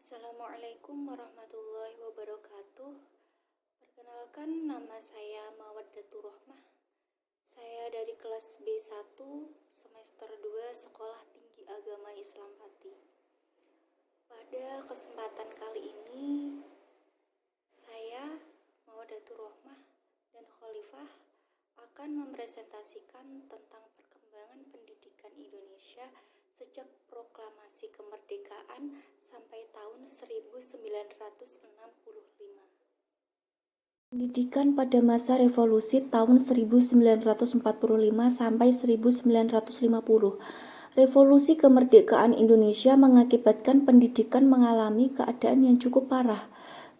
Assalamualaikum warahmatullahi wabarakatuh. Perkenalkan, nama saya Mawaddatur Rahmah. Saya dari kelas B1 semester 2 Sekolah Tinggi Agama Islam Pati. Pada kesempatan kali ini, saya Mawaddatur Rahmah dan Khalifah akan mempresentasikan tentang perkembangan pendidikan Indonesia sejak proklamasi kemerdekaan sampai tahun 1945. Pendidikan pada masa revolusi tahun 1945 sampai 1950. Revolusi kemerdekaan Indonesia mengakibatkan pendidikan mengalami keadaan yang cukup parah,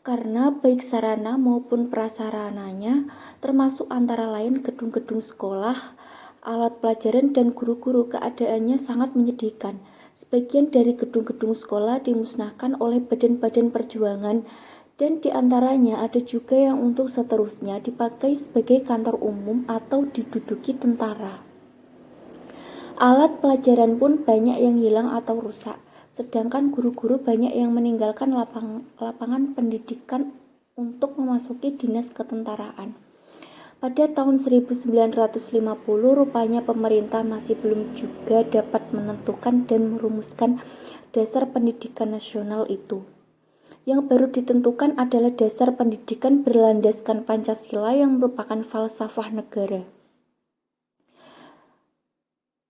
karena baik sarana maupun prasarananya, termasuk antara lain gedung-gedung sekolah, alat pelajaran, dan guru-guru, keadaannya sangat menyedihkan. Sebagian dari gedung-gedung sekolah dimusnahkan oleh badan-badan perjuangan, dan diantaranya ada juga yang untuk seterusnya dipakai sebagai kantor umum atau diduduki tentara. Alat pelajaran pun banyak yang hilang atau rusak, sedangkan guru-guru banyak yang meninggalkan lapangan pendidikan untuk memasuki dinas ketentaraan. Pada tahun 1950, rupanya pemerintah masih belum juga dapat menentukan dan merumuskan dasar pendidikan nasional itu. Yang baru ditentukan adalah dasar pendidikan berlandaskan Pancasila yang merupakan falsafah negara.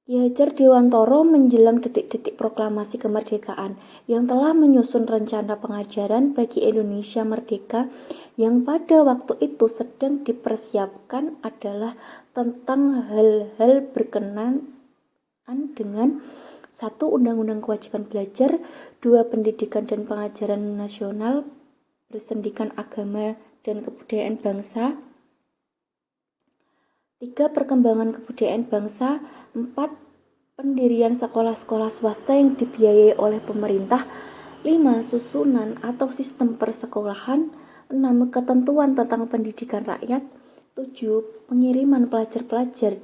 Ki Hajar Dewantoro menjelang detik-detik proklamasi kemerdekaan yang telah menyusun rencana pengajaran bagi Indonesia merdeka yang pada waktu itu sedang dipersiapkan adalah tentang hal-hal berkenaan dengan 1. Undang-Undang Kewajiban Belajar, 2. Pendidikan dan Pengajaran Nasional bersendikan agama dan kebudayaan bangsa, 3. Perkembangan kebudayaan bangsa, 4. Pendirian sekolah-sekolah swasta yang dibiayai oleh pemerintah, 5. Susunan atau sistem persekolahan, 6. Ketentuan tentang pendidikan rakyat, 7. Pengiriman pelajar-pelajar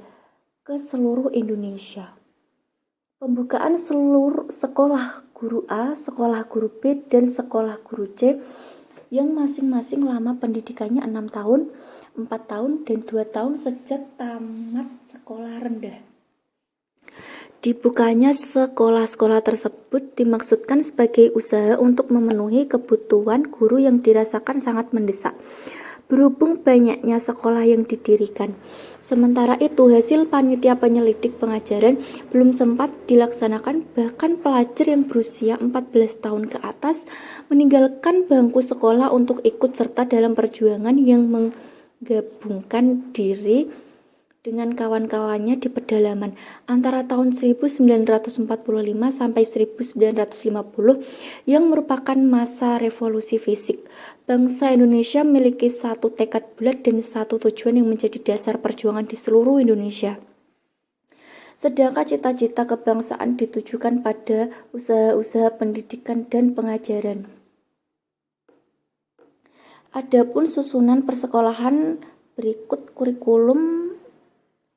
ke seluruh Indonesia. Pembukaan seluruh sekolah guru A, sekolah guru B, dan sekolah guru C yang masing-masing lama pendidikannya 6 tahun, 4 tahun, dan 2 tahun sejak tamat sekolah rendah. Dibukanya sekolah-sekolah tersebut dimaksudkan sebagai usaha untuk memenuhi kebutuhan guru yang dirasakan sangat mendesak, berhubung banyaknya sekolah yang didirikan. Sementara itu, hasil panitia penyelidik pengajaran belum sempat dilaksanakan, bahkan pelajar yang berusia 14 tahun ke atas meninggalkan bangku sekolah untuk ikut serta dalam perjuangan yang menggabungkan diri dengan kawan-kawannya di pedalaman antara tahun 1945 sampai 1950 yang merupakan masa revolusi fisik. Bangsa Indonesia memiliki satu tekad bulat dan satu tujuan yang menjadi dasar perjuangan di seluruh Indonesia. Sedangkan cita-cita kebangsaan ditujukan pada usaha-usaha pendidikan dan pengajaran. Adapun susunan persekolahan berikut kurikulum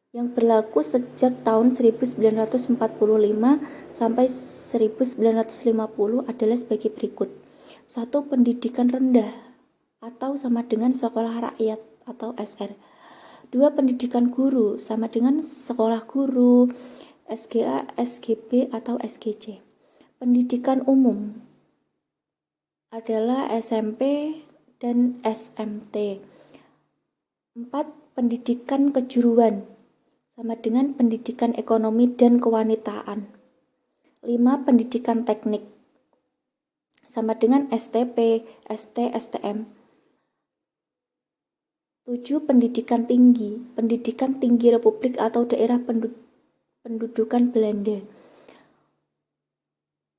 yang berlaku sejak tahun 1945 sampai 1950 adalah sebagai berikut. 1. Pendidikan rendah atau sama dengan sekolah rakyat atau SR. 2. Pendidikan guru sama dengan sekolah guru, SGA, SGB atau SGC. Pendidikan umum adalah SMP dan SMT. 4. Pendidikan kejuruan sama dengan pendidikan ekonomi dan kewanitaan. 5. Pendidikan teknik sama dengan STP, ST, STM. 7. Pendidikan tinggi Republik atau daerah pendudukan Belanda.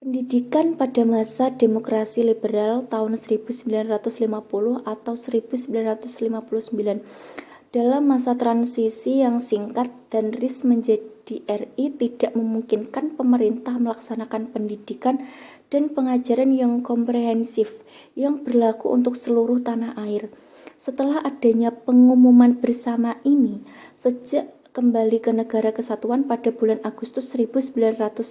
Pendidikan pada masa demokrasi liberal tahun 1950 atau 1959. Dalam masa transisi yang singkat dan RIS menjadi RI tidak memungkinkan pemerintah melaksanakan pendidikan dan pengajaran yang komprehensif yang berlaku untuk seluruh tanah air. Setelah adanya pengumuman bersama ini, sejak kembali ke negara kesatuan pada bulan Agustus 1950.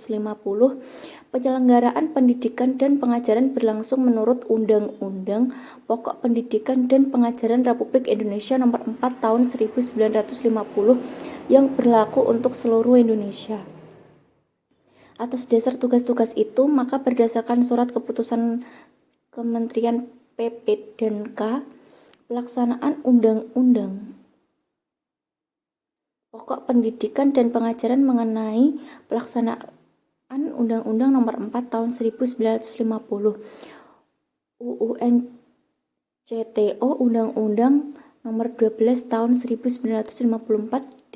Penyelenggaraan pendidikan dan pengajaran berlangsung menurut Undang-Undang Pokok Pendidikan dan Pengajaran Republik Indonesia Nomor 4 Tahun 1950 yang berlaku untuk seluruh Indonesia. Atas dasar tugas-tugas itu, maka berdasarkan surat keputusan Kementerian PP dan K, pelaksanaan Undang-Undang Pokok Pendidikan dan Pengajaran mengenai pelaksanaan Undang-Undang Nomor 4 Tahun 1950 UUNCTO Undang-Undang Nomor 12 Tahun 1954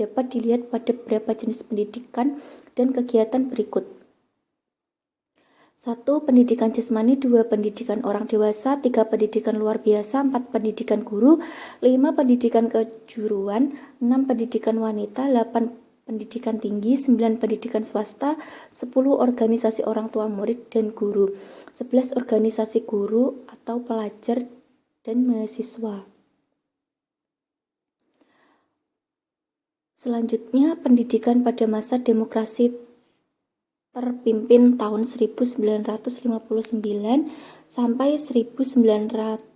dapat dilihat pada beberapa jenis pendidikan dan kegiatan berikut. 1. Pendidikan jasmani, 2. Pendidikan orang dewasa, 3. Pendidikan luar biasa, 4. Pendidikan guru, 5. Pendidikan kejuruan, 6. Pendidikan wanita, 8. Pendidikan tinggi, 9. Pendidikan swasta, 10. Organisasi orang tua murid dan guru, 11. Organisasi guru atau pelajar dan mahasiswa. Selanjutnya, pendidikan pada masa demokrasi terpimpin tahun 1959 sampai 1966.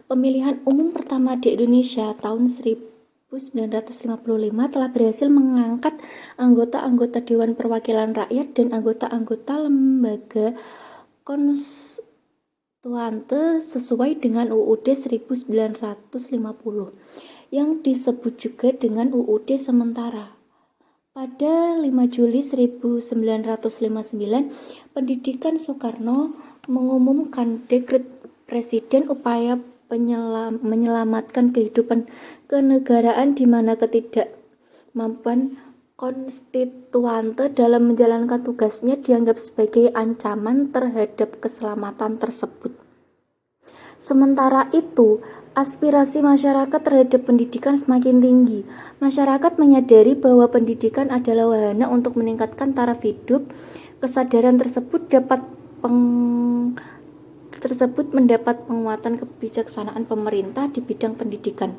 Pemilihan umum pertama di Indonesia tahun 1955 telah berhasil mengangkat anggota-anggota Dewan Perwakilan Rakyat dan anggota-anggota lembaga konstituante sesuai dengan UUD 1950 yang disebut juga dengan UUD sementara. Pada 5 Juli 1959, Pendidikan Soekarno mengumumkan dekret Presiden upaya menyelamatkan kehidupan kenegaraan di mana ketidakmampuan konstituante dalam menjalankan tugasnya dianggap sebagai ancaman terhadap keselamatan tersebut. Sementara itu, aspirasi masyarakat terhadap pendidikan semakin tinggi. Masyarakat menyadari bahwa pendidikan adalah wahana untuk meningkatkan taraf hidup. Kesadaran tersebut mendapat penguatan kebijaksanaan pemerintah di bidang pendidikan.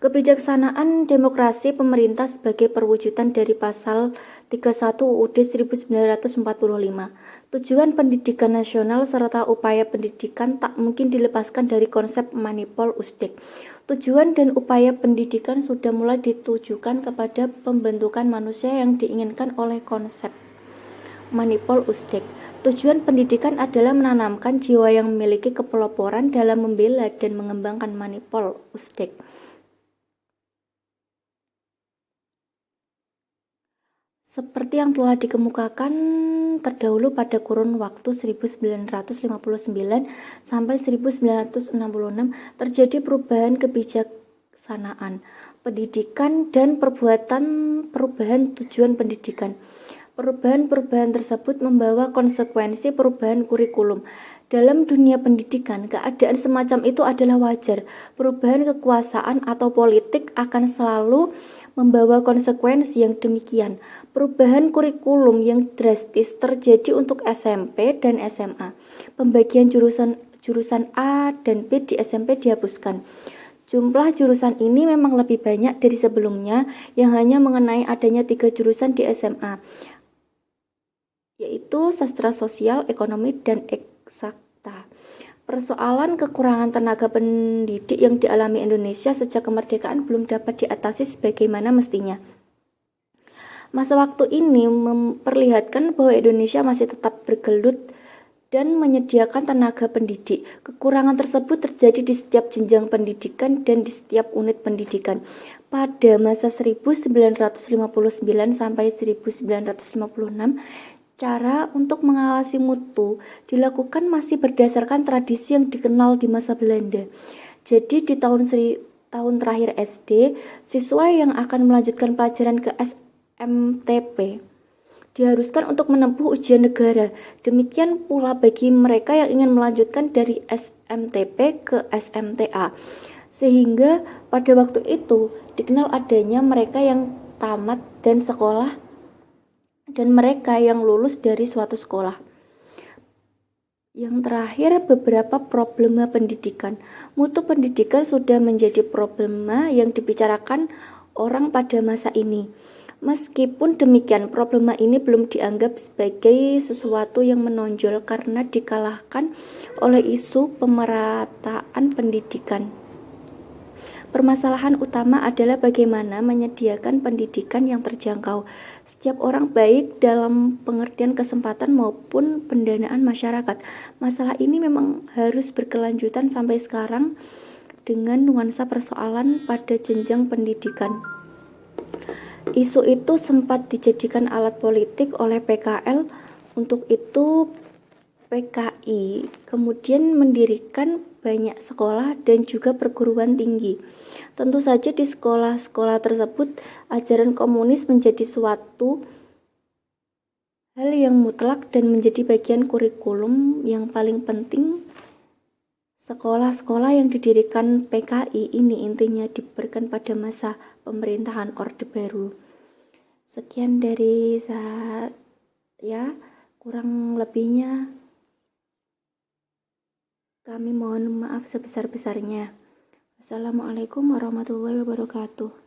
Kebijaksanaan demokrasi pemerintah sebagai perwujudan dari pasal 31 UUD 1945. Tujuan pendidikan nasional serta upaya pendidikan tak mungkin dilepaskan dari konsep Manipol Usdek. Tujuan dan upaya pendidikan sudah mulai ditujukan kepada pembentukan manusia yang diinginkan oleh konsep Manipol Usdek. Tujuan pendidikan adalah menanamkan jiwa yang memiliki kepeloporan dalam membela dan mengembangkan Manipol Usdek. Seperti yang telah dikemukakan terdahulu pada kurun waktu 1959 sampai 1966 terjadi perubahan kebijaksanaan pendidikan dan perubahan tujuan pendidikan. Perubahan-perubahan tersebut membawa konsekuensi perubahan kurikulum. Dalam dunia pendidikan, keadaan semacam itu adalah wajar. Perubahan kekuasaan atau politik akan selalu membawa konsekuensi yang demikian. Perubahan kurikulum yang drastis terjadi untuk SMP dan SMA. Pembagian jurusan A dan B di SMP dihapuskan. Jumlah jurusan ini memang lebih banyak dari sebelumnya yang hanya mengenai adanya 3 jurusan di SMA, yaitu sastra sosial, ekonomi, dan eksakta. Persoalan kekurangan tenaga pendidik yang dialami Indonesia sejak kemerdekaan belum dapat diatasi sebagaimana mestinya. Masa waktu ini memperlihatkan bahwa Indonesia masih tetap bergelut dan menyediakan tenaga pendidik. Kekurangan tersebut terjadi di setiap jenjang pendidikan dan di setiap unit pendidikan. Pada masa 1959 sampai 1956, cara untuk mengawasi mutu dilakukan masih berdasarkan tradisi yang dikenal di masa Belanda. Jadi di tahun terakhir SD, siswa yang akan melanjutkan pelajaran ke SMTP diharuskan untuk menempuh ujian negara. Demikian pula bagi mereka yang ingin melanjutkan dari SMTP ke SMTA. Sehingga pada waktu itu dikenal adanya mereka yang tamat dan sekolah dan mereka yang lulus dari suatu sekolah. Yang terakhir, beberapa problema pendidikan. Mutu pendidikan sudah menjadi problema yang dibicarakan orang pada masa ini. Meskipun demikian, problema ini belum dianggap sebagai sesuatu yang menonjol karena dikalahkan oleh isu pemerataan pendidikan. Permasalahan utama adalah bagaimana menyediakan pendidikan yang terjangkau setiap orang, baik dalam pengertian kesempatan maupun pendanaan masyarakat. Masalah ini memang harus berkelanjutan sampai sekarang dengan nuansa persoalan pada jenjang pendidikan. Isu itu sempat dijadikan alat politik oleh PKL. Untuk itu PKI kemudian mendirikan banyak sekolah dan juga perguruan tinggi. Tentu saja di sekolah-sekolah tersebut ajaran komunis menjadi suatu hal yang mutlak dan menjadi bagian kurikulum yang paling penting. Sekolah-sekolah yang didirikan PKI ini intinya diberikan pada masa pemerintahan Orde Baru. Sekian dari saya, kurang lebihnya kami mohon maaf sebesar-besarnya. Assalamualaikum warahmatullahi wabarakatuh.